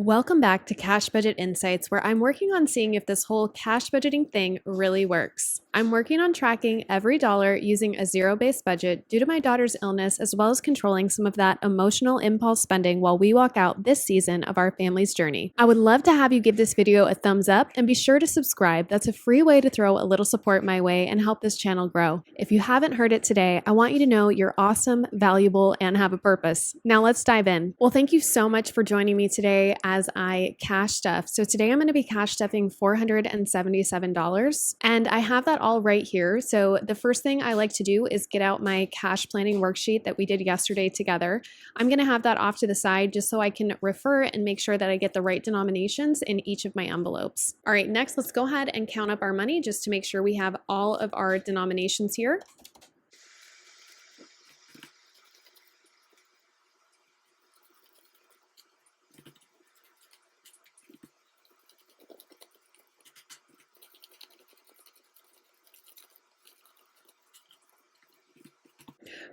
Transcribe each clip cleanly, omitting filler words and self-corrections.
Welcome back to Cash Budget Insights, where I'm working on seeing if this whole cash budgeting thing really works. I'm working on tracking every dollar using a zero-based budget due to my daughter's illness, as well as controlling some of that emotional impulse spending while we walk out this season of our family's journey. I would love to have you give this video a thumbs up and be sure to subscribe. That's a free way to throw a little support my way and help this channel grow. If you haven't heard it today, I want you to know you're awesome, valuable, and have a purpose. Now let's dive in. Well, thank you so much for joining me today as I cash stuff. So today I'm going to be cash stuffing $477, and I have that all right here. So the first thing I like to do is get out my cash planning worksheet that we did yesterday together. I'm going to have that off to the side just so I can refer and make sure that I get the right denominations in each of my envelopes. All right, next let's go ahead and count up our money just to make sure we have all of our denominations here.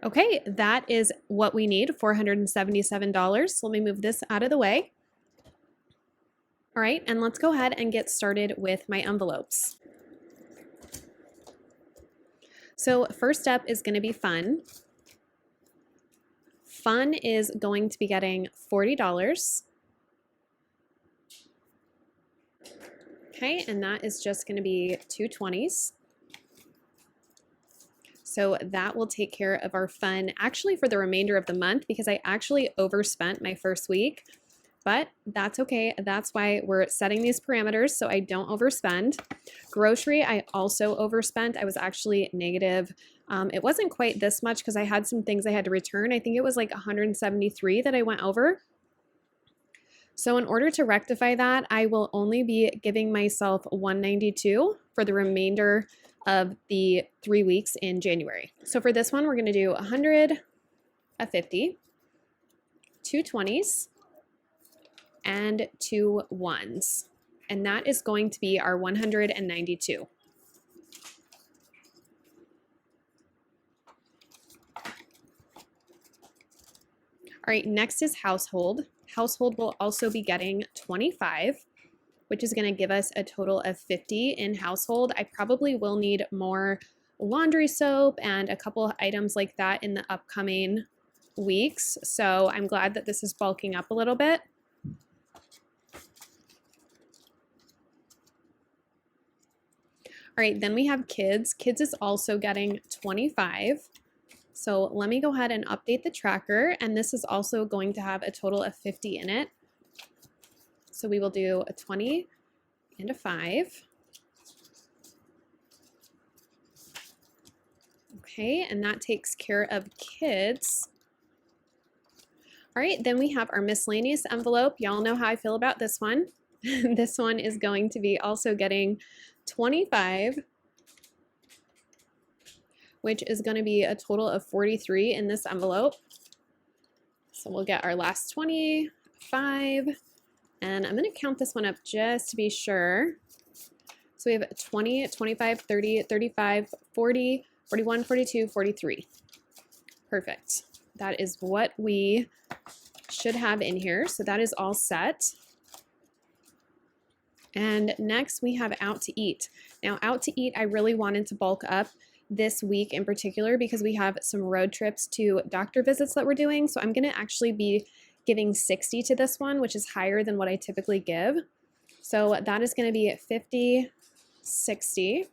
Okay, that is what we need, $477. So let me move this out of the way. All right, and let's go ahead and get started with my envelopes. So first up is going to be fun. Fun is going to be getting $40. Okay, and that is just going to be two 20s. So that will take care of our fun actually for the remainder of the month because I actually overspent my first week, but that's okay. That's why we're setting these parameters so I don't overspend. Grocery, I also overspent. I was actually negative. It wasn't quite this much because I had some things I had to return. I think it was like 173 that I went over. So in order to rectify that, I will only be giving myself 192 for the remainder of the 3 weeks in January. So for this one, we're going to do 100, a 50, two 20s, and two 1s. And that is going to be our 192. All right, next is household. Household will also be getting 25, which is going to give us a total of 50 in household. I probably will need more laundry soap and a couple of items like that in the upcoming weeks. So I'm glad that this is bulking up a little bit. All right, then we have kids. Kids is also getting 25. So let me go ahead and update the tracker. And this is also going to have a total of 50 in it. So we will do a 20 and a 5. Okay, and that takes care of kids. All right, then we have our miscellaneous envelope. Y'all know how I feel about this one. This one is going to be also getting 25, which is going to be a total of 43 in this envelope. So we'll get our last 25. And I'm going to count this one up just to be sure. So we have 20, 25, 30, 35, 40, 41, 42, 43. Perfect. That is what we should have in here. So that is all set. And next we have out to eat. Now out to eat, I really wanted to bulk up this week in particular because we have some road trips to doctor visits that we're doing. So I'm going to actually be giving 60 to this one, which is higher than what I typically give. So that is going to be 50, 60.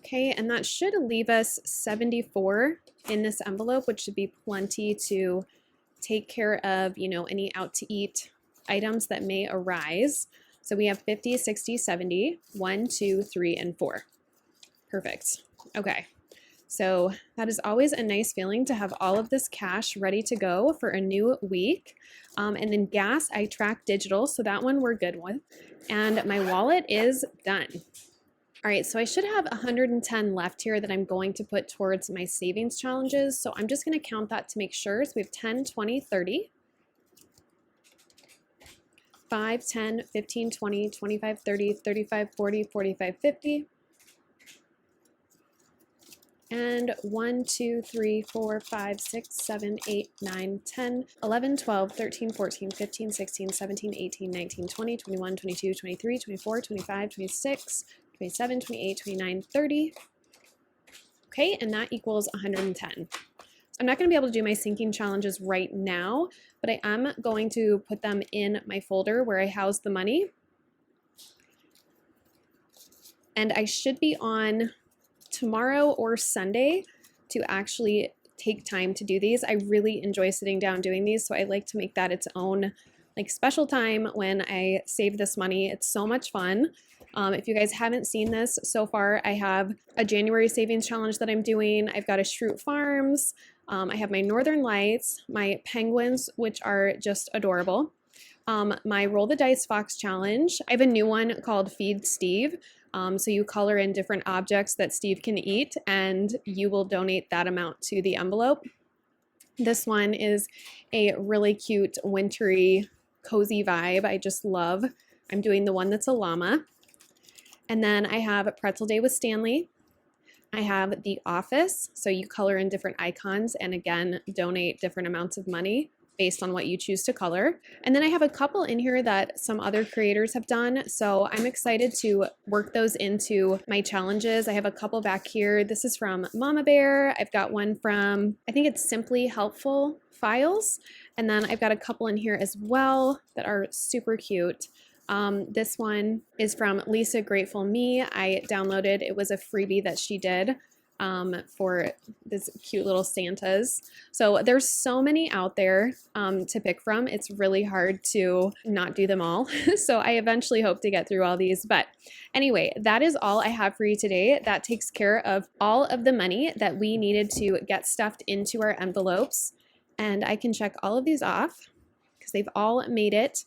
Okay, and that should leave us 74 in this envelope, which should be plenty to take care of, any out to eat items that may arise. So we have 50, 60, 70, 1, 2, 3, and 4. Perfect. Okay. So that is always a nice feeling to have all of this cash ready to go for a new week. And then gas, I track digital, so that one we're good with. And my wallet is done. All right, so I should have 110 left here that I'm going to put towards my savings challenges. So I'm just going to count that to make sure. So we have 10, 20, 30. 5, 10, 15, 20, 25, 30, 35, 40, 45, 50. And 1, 2, 3, 4, 5, 6, 7, 8, 9, 10, 11, 12, 13, 14, 15, 16, 17, 18, 19, 20, 21, 22, 23, 24, 25, 26, 27, 28, 29, 30. Okay, and that equals 110. I'm not going to be able to do my sinking challenges right now, but I am going to put them in my folder where I house the money. And I should be on tomorrow or Sunday to actually take time to do these. I really enjoy sitting down doing these, so I like to make that its own like special time when I save this money. It's so much fun. If you guys haven't seen this so far, I have a January savings challenge that I'm doing. I've got a Schrute Farms. I have my Northern Lights, my penguins, which are just adorable. My Roll the Dice Fox challenge. I have a new one called Feed Steve. So you color in different objects that Steve can eat, and you will donate that amount to the envelope. This one is a really cute, wintry, cozy vibe. I just love. I'm doing the one that's a llama. And then I have Pretzel Day with Stanley. I have The Office. So you color in different icons and again, donate different amounts of money based on what you choose to color. And then I have a couple in here that some other creators have done. So I'm excited to work those into my challenges. I have a couple back here. This is from Mama Bear. I've got one from, I think it's Simply Helpful Files. And then I've got a couple in here as well that are super cute. This one is from Lisa Grateful Me. I downloaded, it was a freebie that she did for this cute little Santas. So there's so many out there to pick from. It's really hard to not do them all. So I eventually hope to get through all these. But anyway, that is all I have for you today. That takes care of all of the money that we needed to get stuffed into our envelopes. And I can check all of these off because they've all made it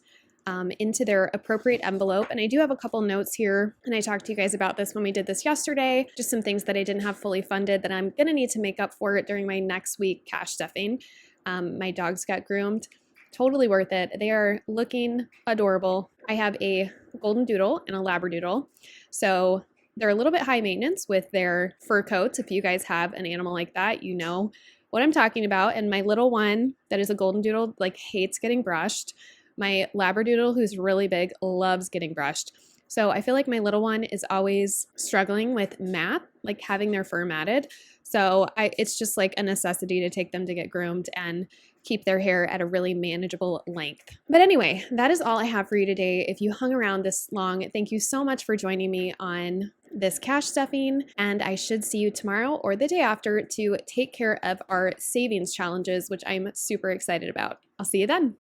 into their appropriate envelope. And I do have a couple notes here, and I talked to you guys about this when we did this yesterday, just some things that I didn't have fully funded that I'm gonna need to make up for it during my next week cash stuffing. My dogs got groomed. Totally worth it. They are looking adorable. I have a golden doodle and a labradoodle. So they're a little bit high maintenance with their fur coats. If you guys have an animal like that, you know what I'm talking about. And my little one that is a golden doodle like hates getting brushed. My labradoodle, who's really big, loves getting brushed. So I feel like my little one is always struggling with mat, like having their fur matted. So it's just like a necessity to take them to get groomed and keep their hair at a really manageable length. But anyway, that is all I have for you today. If you hung around this long, thank you so much for joining me on this cash stuffing, and I should see you tomorrow or the day after to take care of our savings challenges, which I'm super excited about. I'll see you then.